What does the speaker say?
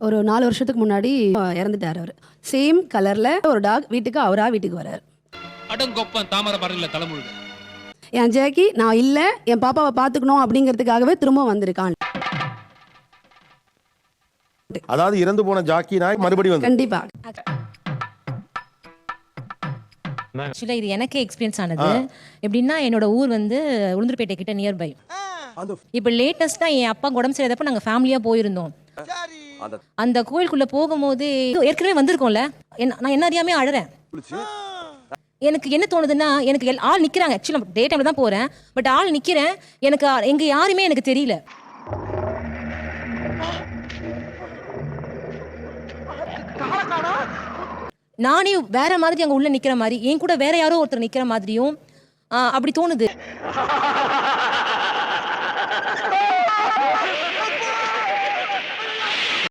ஒரு 4 வருஷத்துக்கு முன்னாடி இறந்துட்டார் அவர். சேம் கலர்ல ஒரு டாக் வீட்டுக்கு வராரு. அடங்கொப்பன் தாமரை பரல்ல தலைமுழுக. என் ஜாக்கி நான் இல்ல என் பாப்பாவை பாத்துக்கணும் அப்படிங்கிறதுக்காகவே திரும்ப வந்திருக்கான். அதாவது இறந்து போன ஜாக்கி நாய் மறுபடியும் வந்து கண்டிப்பா. ஆக்சுவலா இது எனக்கே எக்ஸ்பீரியன்ஸ் ஆனது. எப்படின்னா என்னோட ஊர் வந்து உளுந்தூர்பேட்டை கிட்ட நியர்பை. இப்போ லேட்டஸ்டா என் அப்பா உடம்பு சரியாதப்ப நாங்க ஃபேமிலியா போயிருந்தோம். அந்த கோயிலுக்குள்ள போகும்போது ஏற்கனவே வந்திருக்கோம்ல, நான் என்ன அறியாமே அழறேன். எனக்கு என்ன தோணுதுன்னா, எனக்கு ஆள் நிக்கிறாங்க. ஆக்சுவலா டே டைம்ல தான் போறேன், பட் ஆள் நிக்கிறேன். எனக்கு எங்க யாருமே எனக்கு தெரியல. நானே வேற மாதிரி அங்க உள்ள நிக்கிற மாதிரி, என் கூட வேற யாரோ ஒருத்தர் நிக்கிற மாதிரியும் அப்படி தோணுது.